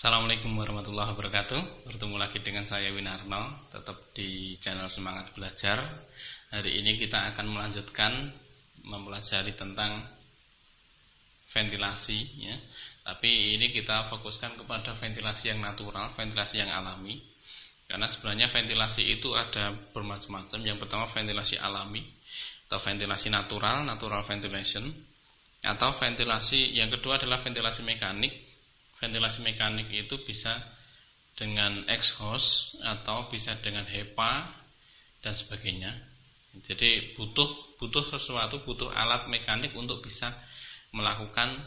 Assalamualaikum warahmatullahi wabarakatuh. Bertemu lagi dengan saya Winarno, tetap di channel Semangat Belajar. Hari ini kita akan melanjutkan mempelajari tentang ventilasi ya. Tapi ini kita fokuskan kepada ventilasi yang natural, ventilasi yang alami. Karena sebenarnya ventilasi itu ada bermacam-macam. Yang pertama ventilasi alami atau ventilasi natural, natural ventilation. Atau ventilasi yang kedua adalah ventilasi mekanik. Ventilasi mekanik itu bisa dengan exhaust atau bisa dengan HEPA dan sebagainya. Jadi butuh sesuatu, butuh alat mekanik untuk bisa melakukan,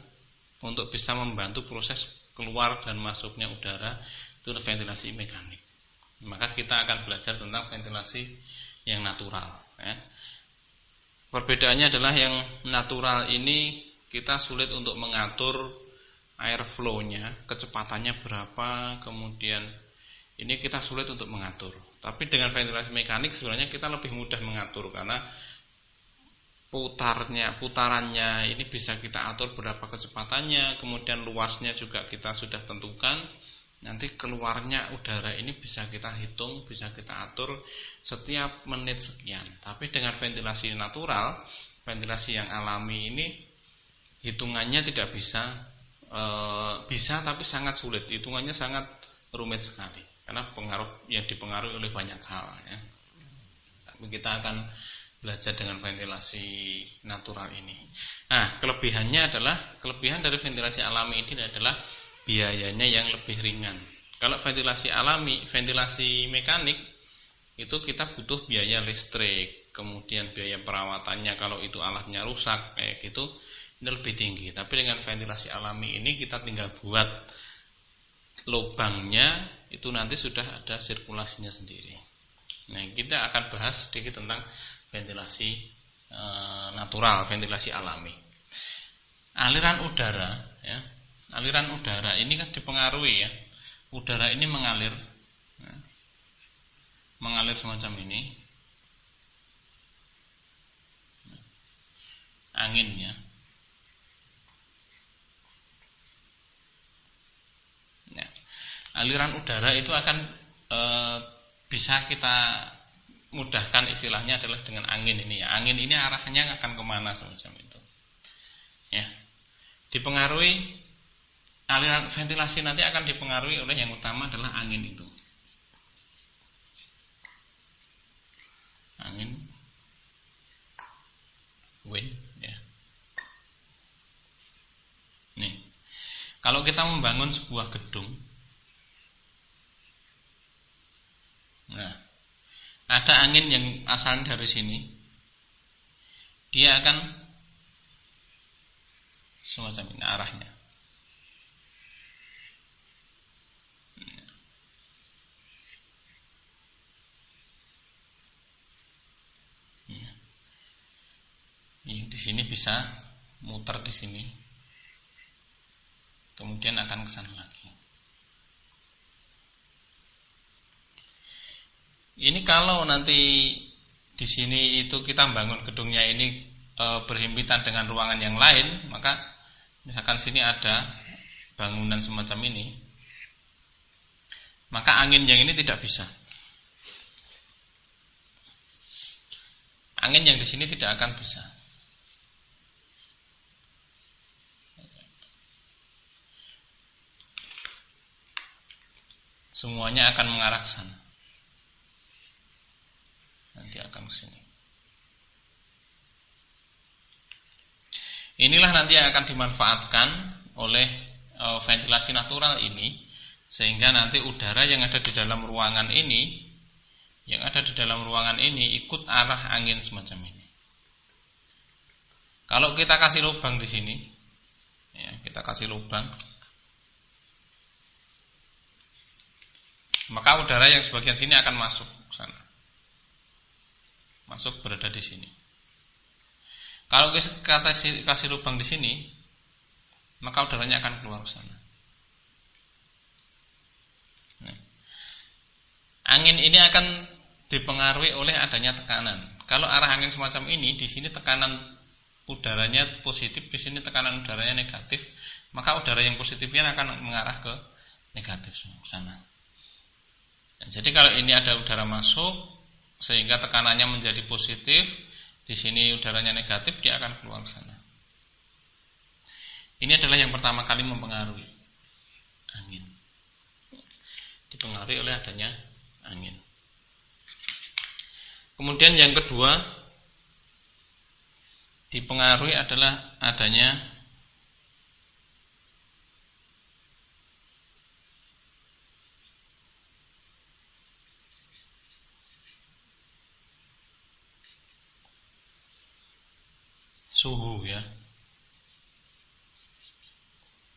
untuk bisa membantu proses keluar dan masuknya udara, itu ventilasi mekanik. Maka kita akan belajar tentang ventilasi yang natural ya. Perbedaannya adalah yang natural ini kita sulit untuk mengatur airflow-nya, kecepatannya berapa, kemudian ini kita sulit untuk mengatur. Tapi dengan ventilasi mekanik sebenarnya kita lebih mudah mengatur karena putarannya ini bisa kita atur berapa kecepatannya, kemudian luasnya juga kita sudah tentukan. Nanti keluarnya udara ini bisa kita hitung, bisa kita atur setiap menit sekian. Tapi dengan ventilasi natural, ventilasi yang alami ini hitungannya tidak bisa tapi sangat sulit, hitungannya sangat rumit sekali karena yang dipengaruhi oleh banyak hal ya. Tapi kita akan belajar dengan ventilasi natural ini. Nah, kelebihan dari ventilasi alami ini adalah biayanya yang lebih ringan. Kalau ventilasi alami, ventilasi mekanik itu kita butuh biaya listrik, kemudian biaya perawatannya kalau itu alatnya rusak kayak gitu ini lebih tinggi. Tapi dengan ventilasi alami ini kita tinggal buat lubangnya, itu nanti sudah ada sirkulasinya sendiri. Nah, kita akan bahas sedikit tentang ventilasi natural, ventilasi alami. Aliran udara ya. Aliran udara ini kan dipengaruhi ya. Udara ini mengalir ya. Mengalir semacam ini. Anginnya aliran udara itu akan bisa kita mudahkan istilahnya adalah dengan angin ini ya. Angin ini arahnya akan kemana semacam itu ya. Dipengaruhi aliran ventilasi nanti akan dipengaruhi oleh yang utama adalah angin itu. Angin wind ya. Nih, kalau kita membangun sebuah gedung, nah, ada angin yang asalnya dari sini, dia akan semacam ini arahnya. Di sini bisa muter di sini, kemudian akan ke sana lagi. Ini kalau nanti di sini itu kita bangun gedungnya ini berhimpitan dengan ruangan yang lain, maka misalkan sini ada bangunan semacam ini, maka angin yang ini tidak bisa. Angin yang di sini tidak akan bisa. Semuanya akan mengarah ke sana. Nanti akan ke sini. Inilah nanti yang akan dimanfaatkan oleh ventilasi natural ini, sehingga nanti udara yang ada di dalam ruangan ini, ikut arah angin semacam ini. Kalau kita kasih lubang di sini, ya, kita kasih lubang, maka udara yang sebagian sini akan masuk ke sana. Masuk berada di sini. Kalau kita kasih lubang di sini, maka udaranya akan keluar ke sana. Nah, angin ini akan dipengaruhi oleh adanya tekanan. Kalau arah angin semacam ini, di sini tekanan udaranya positif, di sini tekanan udaranya negatif, maka udara yang positifnya akan mengarah ke negatif sana. Dan jadi kalau ini ada udara masuk sehingga tekanannya menjadi positif, di sini udaranya negatif, dia akan keluar ke sana. Ini adalah yang pertama kali mempengaruhi angin. Dipengaruhi oleh adanya angin. Kemudian yang kedua dipengaruhi adalah adanya suhu ya.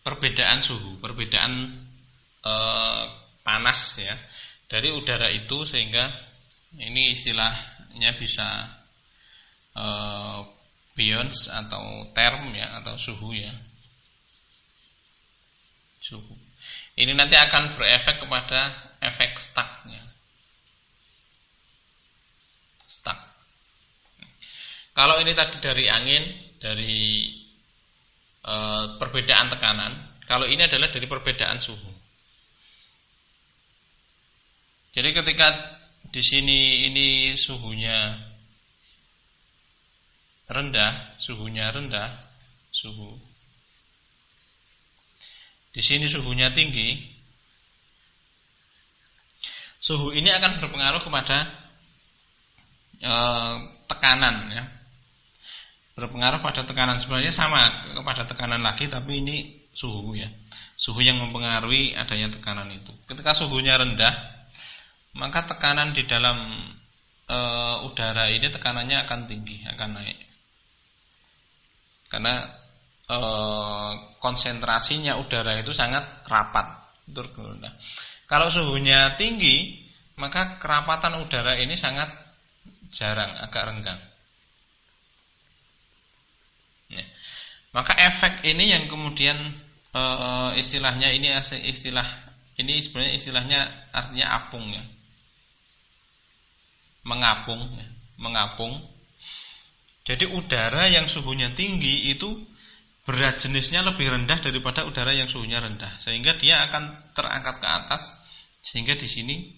Perbedaan suhu, perbedaan panas ya dari udara itu, sehingga ini istilahnya bisa beyond atau term ya, atau suhu ya. Suhu. Ini nanti akan berefek kepada efek stucknya. Stuck. Kalau ini tadi dari angin, dari perbedaan tekanan, kalau ini adalah dari perbedaan suhu. Jadi ketika di sini ini suhunya rendah, suhu. Di sini suhunya tinggi. Suhu ini akan berpengaruh kepada tekanan ya. Berpengaruh pada tekanan, sebenarnya sama kepada tekanan lagi, tapi ini suhu ya. Suhu yang mempengaruhi adanya tekanan itu. Ketika suhunya rendah, maka tekanan di dalam udara ini tekanannya akan tinggi, akan naik. Karena konsentrasinya udara itu sangat rapat. Nah, kalau suhunya tinggi, maka kerapatan udara ini sangat jarang, agak renggang. Ya. Maka efek ini yang kemudian istilahnya ini sebenarnya istilahnya artinya apung ya. Mengapung ya. Mengapung. Jadi udara yang suhunya tinggi itu berat jenisnya lebih rendah daripada udara yang suhunya rendah, sehingga dia akan terangkat ke atas, sehingga di sini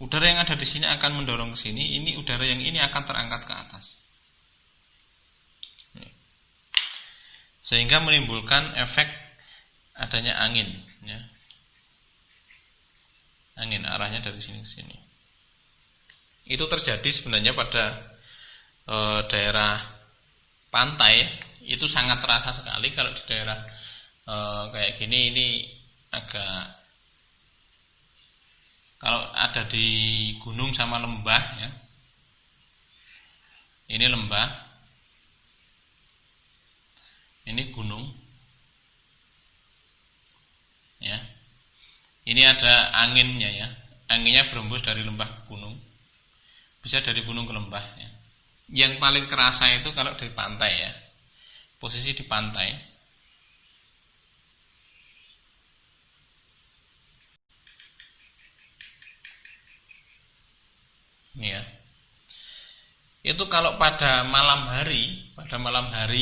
udara yang ada di sini akan mendorong ke sini, ini udara yang ini akan terangkat ke atas. Sehingga menimbulkan efek adanya angin ya. Angin arahnya dari sini ke sini. Itu terjadi sebenarnya pada daerah pantai, itu sangat terasa sekali. Kalau di daerah kayak gini, ini agak, kalau ada di gunung sama lembah ya. Ini lembah, ini gunung ya. Ini ada anginnya ya. Anginnya berembus dari lembah ke gunung, bisa dari gunung ke lembah ya. Yang paling kerasa itu kalau di pantai ya. Posisi di pantai. Ya. Itu kalau pada malam hari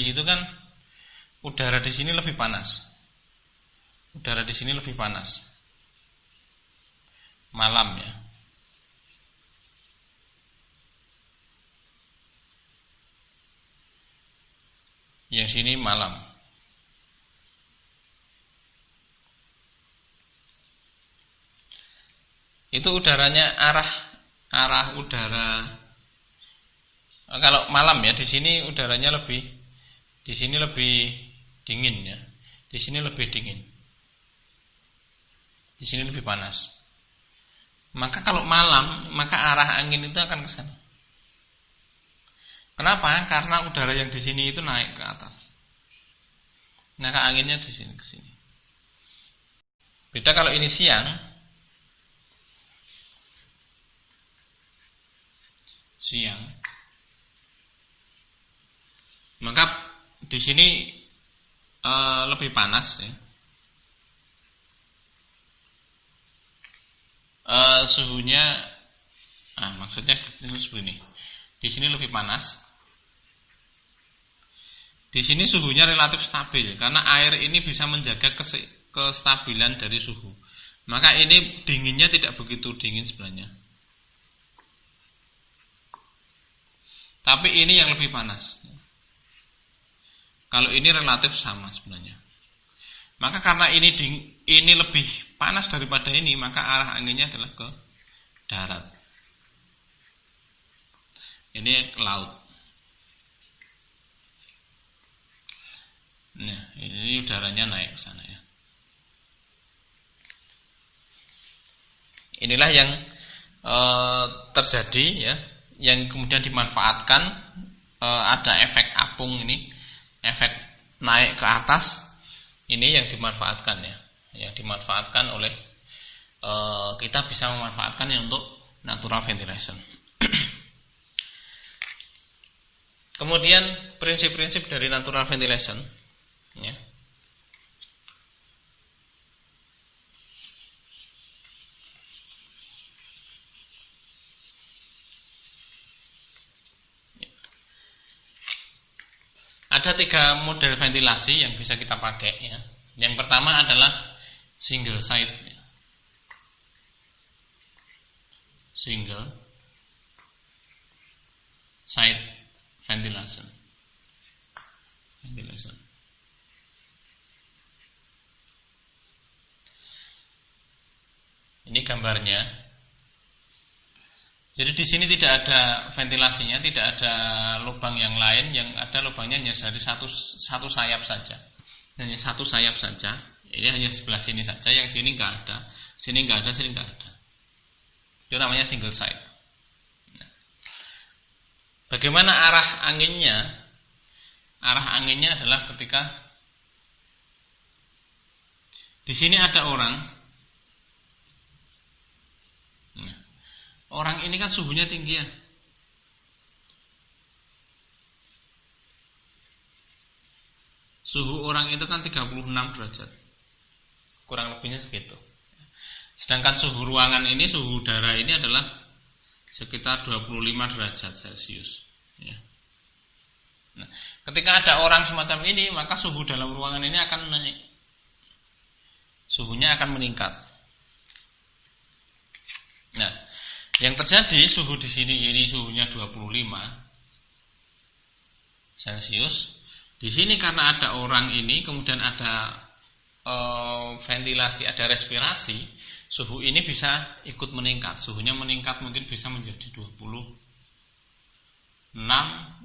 itu kan udara di sini lebih panas. Udara di sini lebih panas. Malam ya. Yang sini malam. Itu udaranya arah udara. Kalau malam ya, di sini udaranya lebih dingin ya. Di sini lebih dingin. Di sini lebih panas. Maka kalau malam, maka arah angin itu akan ke sana. Kenapa? Karena udara yang di sini itu naik ke atas. Maka anginnya di sini ke sini. Beda kalau ini siang. Maka di sini lebih panas ya. Suhunya, maksudnya seperti ini. Di sini lebih panas. Di sini suhunya relatif stabil karena air ini bisa menjaga kestabilan dari suhu. Maka ini dinginnya tidak begitu dingin sebenarnya. Tapi ini yang lebih panas. Kalau ini relatif sama sebenarnya. Maka karena ini lebih panas daripada ini, maka arah anginnya adalah ke darat. Ini laut. Nah, ini udaranya naik ke sana ya. Inilah yang terjadi ya, yang kemudian dimanfaatkan, ada efek apung ini, efek naik ke atas ini yang dimanfaatkan ya, yang dimanfaatkan oleh kita bisa memanfaatkannya untuk natural ventilation. Kemudian prinsip-prinsip dari natural ventilation ya. Ada 3 model ventilasi yang bisa kita pakai ya. Yang pertama adalah single side ya. Single side ventilation. Ini gambarnya. Jadi di sini tidak ada ventilasinya, tidak ada lubang yang lain, yang ada lubangnya hanya dari satu sayap saja. Hanya satu sayap saja. Ini hanya sebelah sini saja, yang sini enggak ada, sini enggak ada, sini enggak ada. Itu namanya single side. Nah, bagaimana arah anginnya? Arah anginnya adalah ketika di sini ada orang. Orang ini kan suhunya tinggi ya. Suhu orang itu kan 36 derajat. Kurang lebihnya segitu. Sedangkan suhu ruangan ini, suhu udara ini adalah sekitar 25 derajat Celcius ya. Nah, ketika ada orang semacam ini, maka suhu dalam ruangan ini akan naik. Suhunya akan meningkat. Nah, yang terjadi suhu di sini ini suhunya 25 Celcius. Di sini karena ada orang ini, kemudian ada ventilasi, ada respirasi, suhu ini bisa ikut meningkat. Suhunya meningkat mungkin bisa menjadi 26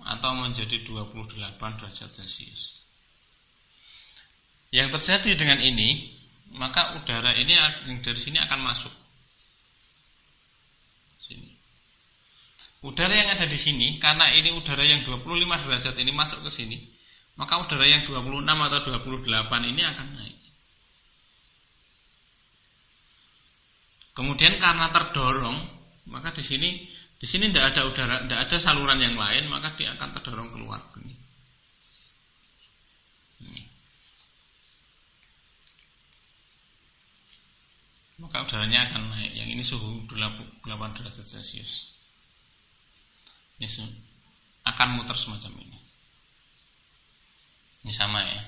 atau menjadi 28 derajat Celcius. Yang terjadi dengan ini, maka udara ini dari sini akan masuk. Udara yang ada di sini, karena ini udara yang 25 derajat ini masuk ke sini, maka udara yang 26 atau 28 ini akan naik. Kemudian karena terdorong, maka di sini tidak ada udara, tidak ada saluran yang lain, maka dia akan terdorong keluar. Maka udaranya akan naik. Yang ini suhu 8 derajat Celcius. Ini akan muter semacam ini. Ini sama ya.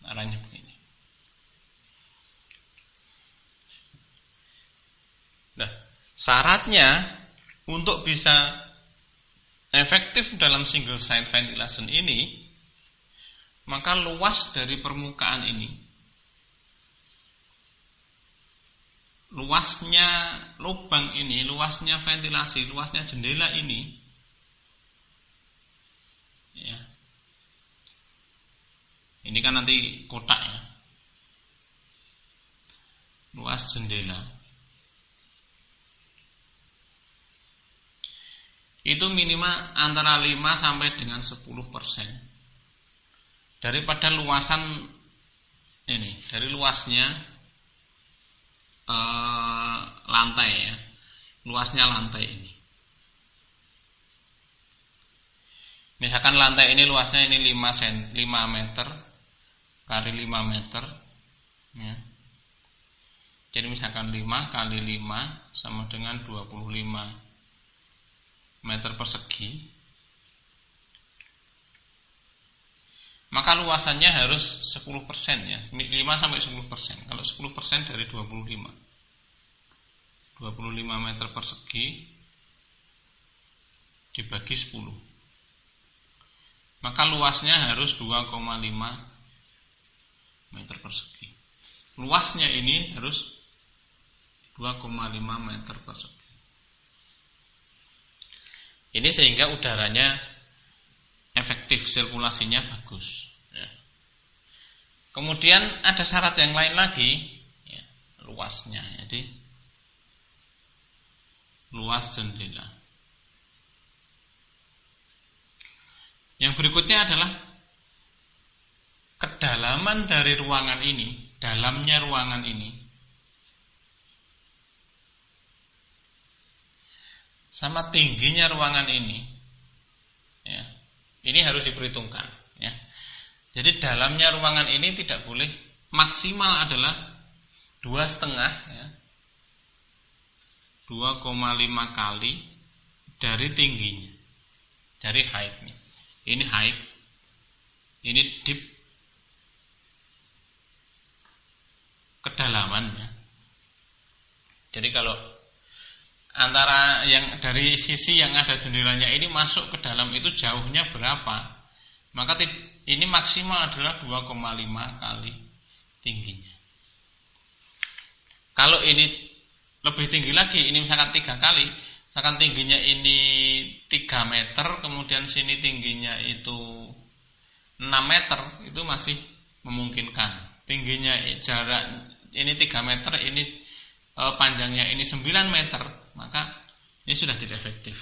Arahnya begini. Nah, syaratnya untuk bisa efektif dalam single side ventilation ini, maka luas dari permukaan ini, luasnya lubang ini, luasnya ventilasi, luasnya jendela ini ya. Ini kan nanti kotak ya. Luas jendela itu minimal antara 5 sampai dengan 10% daripada luasan ini, dari luasnya lantai ya, luasnya lantai ini. Misalkan lantai ini luasnya ini 5 meter kali 5 meter ya. Jadi misalkan 5 kali 5 sama dengan 25 meter persegi. maka luasannya harus 10% ya, 5-10%. Kalau 10% dari 25 meter persegi dibagi 10, maka luasnya harus 2,5 meter persegi. Luasnya ini harus 2,5 meter persegi. Ini sehingga udaranya efektif, sirkulasinya bagus ya. Kemudian ada syarat yang lain lagi ya, luasnya. Jadi luas jendela. Yang berikutnya adalah kedalaman dari ruangan ini, dalamnya ruangan ini sama tingginya ruangan ini ya. Ini harus diperhitungkan ya. Jadi dalamnya ruangan ini tidak boleh, maksimal adalah 2,5 ya, 2,5 kali dari tingginya, dari height-nya. Ini height, ini deep, kedalamannya. Jadi kalau antara yang dari sisi yang ada jendelanya ini masuk ke dalam itu jauhnya berapa, maka ini maksimal adalah 2,5 kali tingginya. Kalau ini lebih tinggi lagi, ini misalkan 3 kali, misalkan tingginya ini 3 meter, kemudian sini tingginya itu 6 meter, itu masih memungkinkan. Tingginya jarak ini 3 meter, ini panjangnya ini 9 meter, maka ini sudah tidak efektif.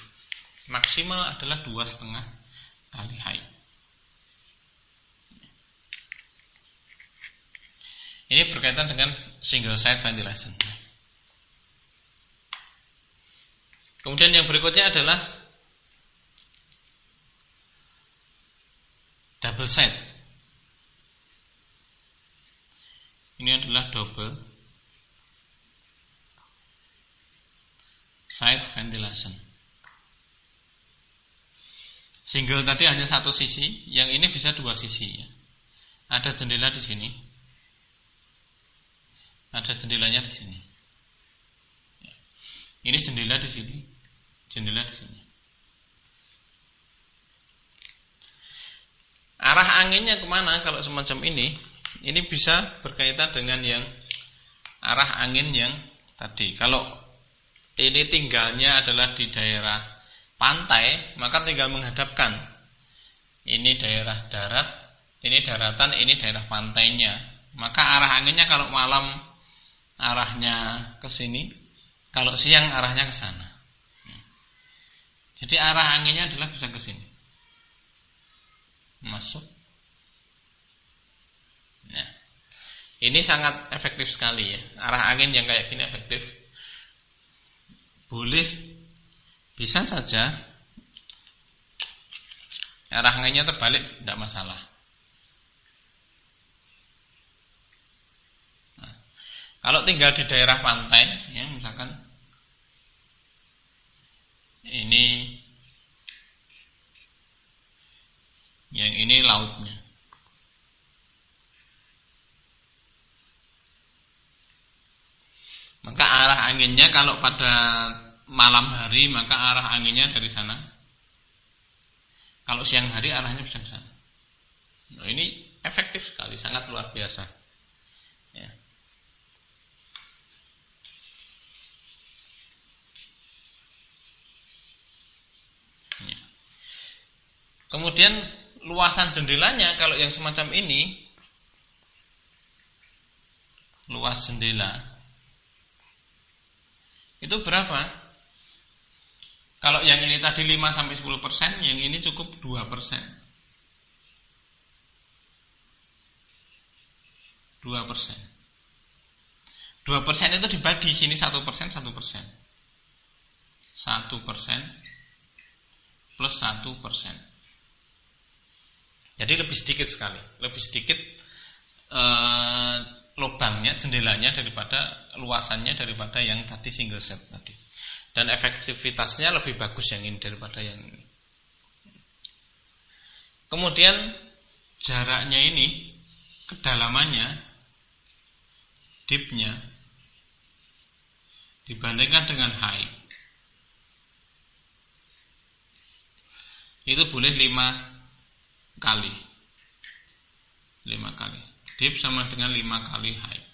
Maksimal adalah 2,5 kali height. Ini berkaitan dengan single side ventilation. Kemudian yang berikutnya adalah double side. Ini adalah double side ventilation. Single tadi hanya satu sisi, yang ini bisa 2 sisi ya. Ada jendela di sini, ada jendelanya di sini. Ini jendela di sini, jendela di sini. Arah anginnya kemana kalau semacam ini? Ini bisa berkaitan dengan yang arah angin yang tadi. Kalau ini tinggalnya adalah di daerah pantai, maka tinggal menghadapkan. Ini daerah darat, ini daratan, ini daerah pantainya. Maka arah anginnya kalau malam arahnya ke sini, kalau siang arahnya ke sana. Jadi arah anginnya adalah bisa ke sini. Masuk. Nah, ini sangat efektif sekali ya. Arah angin yang kayak gini efektif. Boleh, bisa saja arah anginnya terbalik, tidak masalah. Kalau tinggal di daerah pantai, ya misalkan ini, yang ini lautnya, maka arah anginnya kalau pada malam hari maka arah anginnya dari sana. Kalau siang hari arahnya bisa ke sana. Nah, ini efektif sekali, sangat luar biasa. Ya. Kemudian luasan jendelanya kalau yang semacam ini, luas jendela itu berapa? Kalau yang ini tadi 5-10%, yang ini cukup 2%. 2%. 2% itu dibagi sini 1%, 1%. 1% plus 1%. Jadi lebih sedikit sekali, lebih sedikit lubangnya, jendelanya daripada luasannya daripada yang tadi single set tadi. Dan efektivitasnya lebih bagus yang ini daripada yang ini. Kemudian jaraknya ini, kedalamannya, deepnya dibandingkan dengan height itu boleh 5 kali. 5 kali. Deep sama dengan 5 kali height.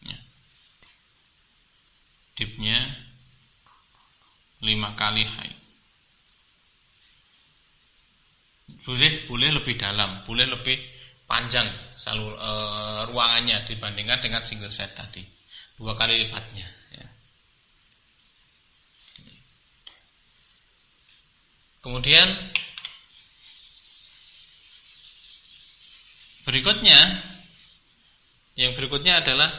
Ya. Deepnya 5 kali height. Boleh lebih dalam, boleh lebih panjang ruangannya dibandingkan dengan single set tadi, 2 kali lipatnya. Ya. Kemudian yang berikutnya adalah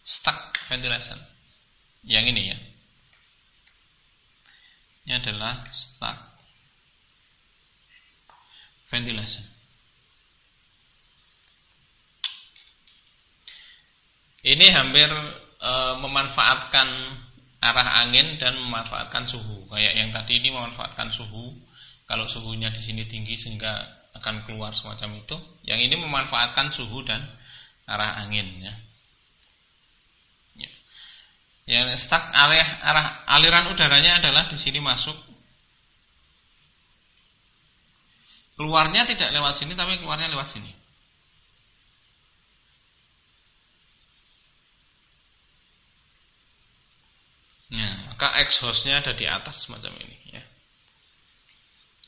stack ventilation. Yang ini ya. Ini adalah stack ventilation. Ini hampir memanfaatkan arah angin dan memanfaatkan suhu. Kayak yang tadi ini memanfaatkan suhu. Kalau suhunya di sini tinggi sehingga akan keluar semacam itu. Yang ini memanfaatkan suhu dan arah angin ya. Yang stack arah aliran udaranya adalah di sini masuk. Keluarnya tidak lewat sini tapi keluarnya lewat sini. Nah, maka exhaustnya ada di atas semacam ini ya.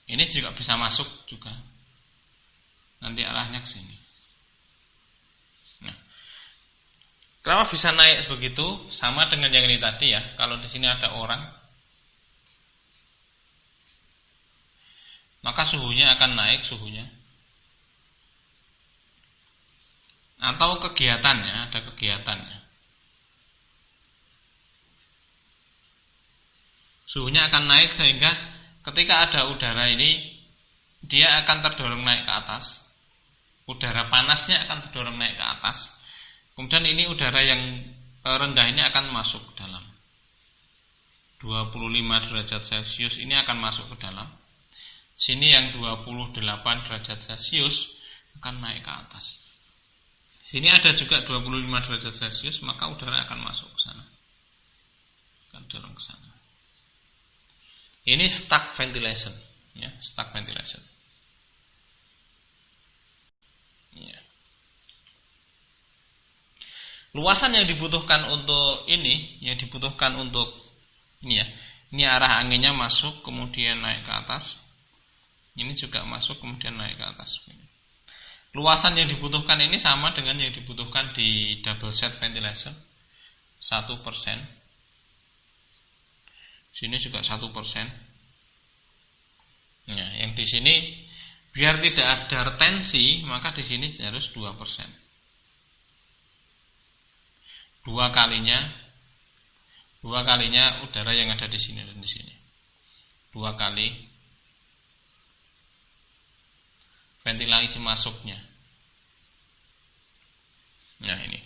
Ini juga bisa masuk juga. Nanti arahnya ke sini. Nah, kenapa bisa naik begitu? Sama dengan yang ini tadi ya. Kalau di sini ada orang, maka suhunya akan naik suhunya. Atau kegiatannya, ada kegiatannya. Suhunya akan naik sehingga ketika ada udara ini dia akan terdorong naik ke atas. Udara panasnya akan terdorong naik ke atas. Kemudian ini udara yang rendah ini akan masuk ke dalam. 25 derajat Celcius ini akan masuk ke dalam. Sini yang 28 derajat Celcius akan naik ke atas. Sini ada juga 25 derajat Celcius, maka udara akan masuk ke sana. Akan dorong ke sana. Ini stack ventilation, ya, stack ventilation. Ya. Luasan yang dibutuhkan untuk ini, yang dibutuhkan untuk ini ya, ini arah anginnya masuk kemudian naik ke atas. Ini juga masuk kemudian naik ke atas. Luasan yang dibutuhkan ini sama dengan yang dibutuhkan di double set ventilation, 1%. Sini juga 1%. Nah, yang di sini biar tidak ada retensi, maka di sini harus 2%. 2 kalinya udara yang ada di sini dan di sini. 2 kali ventilasi masuknya. Nah, ini.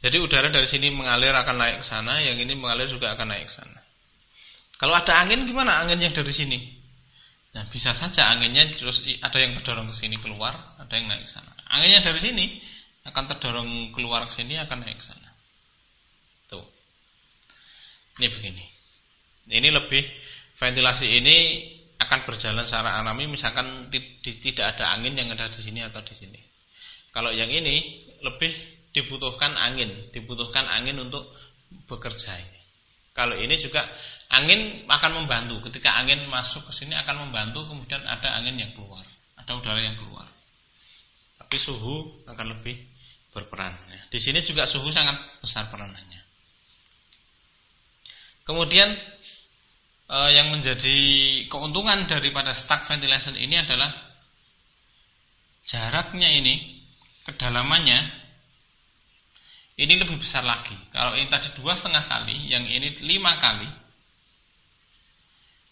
Jadi udara dari sini mengalir akan naik ke sana, yang ini mengalir juga akan naik ke sana. Kalau ada angin gimana? Angin yang dari sini. Nah, bisa saja anginnya terus ada yang terdorong ke sini keluar, ada yang naik ke sana. Anginnya dari sini akan terdorong keluar ke sini, akan naik ke sana. Tuh. Ini begini. Ini lebih ventilasi ini akan berjalan secara alami, misalkan tidak ada angin yang ada di sini atau di sini. Kalau yang ini lebih dibutuhkan angin untuk bekerja ini. Kalau ini juga angin akan membantu. Ketika angin masuk ke sini akan membantu, kemudian ada angin yang keluar, ada udara yang keluar. Tapi suhu akan lebih berperan. Di sini juga suhu sangat besar peranannya. Kemudian yang menjadi keuntungan daripada stack ventilation ini adalah jaraknya ini, kedalamannya ini lebih besar lagi. Kalau ini tadi 2,5 kali, yang ini 5 kali,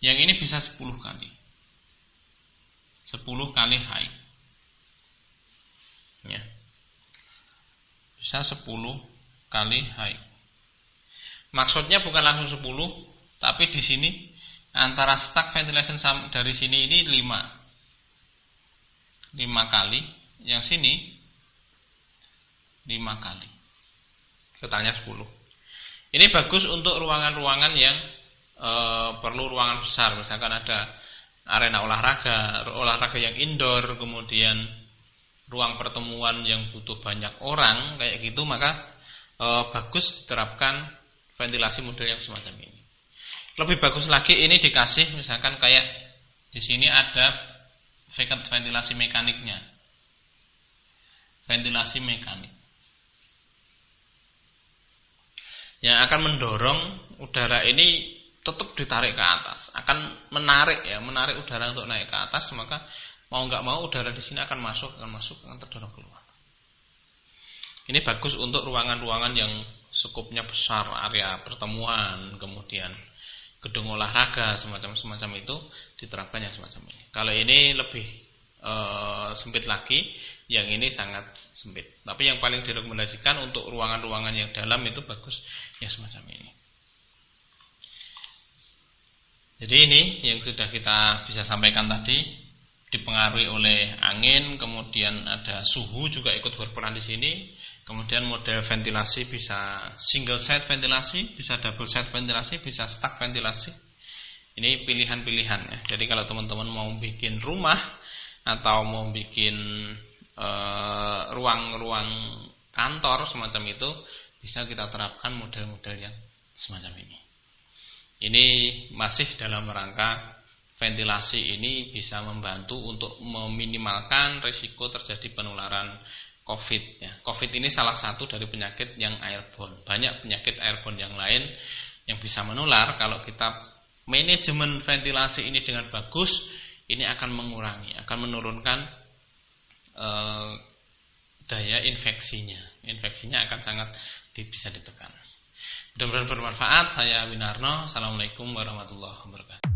yang ini bisa 10 kali. 10 kali height. Ya. Bisa 10 kali height. Maksudnya bukan langsung 10, tapi di sini antara stack ventilation dari sini ini 5. 5 kali, yang sini 5 kali. Totalnya 10. Ini bagus untuk ruangan-ruangan yang perlu ruangan besar. Misalkan ada arena olahraga yang indoor, kemudian ruang pertemuan yang butuh banyak orang kayak gitu, maka bagus diterapkan ventilasi model yang semacam ini. Lebih bagus lagi ini dikasih misalkan kayak di sini ada ventilasi mekaniknya. Ventilasi mekanik yang akan mendorong udara ini tetap ditarik ke atas, akan menarik udara untuk naik ke atas, maka mau nggak mau udara di sini akan masuk, akan terdorong keluar. Ini bagus untuk ruangan-ruangan yang skupnya besar, area pertemuan, kemudian gedung olahraga, semacam itu diterapkan yang semacam ini. Kalau ini lebih sempit lagi, yang ini sangat sempit. Tapi yang paling direkomendasikan untuk ruangan-ruangan yang dalam itu bagus yang semacam ini. Jadi ini yang sudah kita bisa sampaikan tadi, dipengaruhi oleh angin, kemudian ada suhu juga ikut berperan di sini. Kemudian model ventilasi bisa single side ventilasi, bisa double side ventilasi, bisa stack ventilasi. Ini pilihan-pilihan ya. Jadi kalau teman-teman mau bikin rumah atau mau bikin ruang-ruang kantor semacam itu, bisa kita terapkan model-model yang semacam ini. Ini masih dalam rangka ventilasi ini bisa membantu untuk meminimalkan risiko terjadi penularan COVID ya. COVID ini salah satu dari penyakit yang airborne. Banyak penyakit airborne yang lain yang bisa menular. Kalau kita manajemen ventilasi ini dengan bagus, ini akan mengurangi, akan menurunkan daya infeksinya. Infeksinya akan sangat bisa ditekan. Mudah-mudahan bermanfaat. Saya Winarno. Assalamualaikum warahmatullahi wabarakatuh.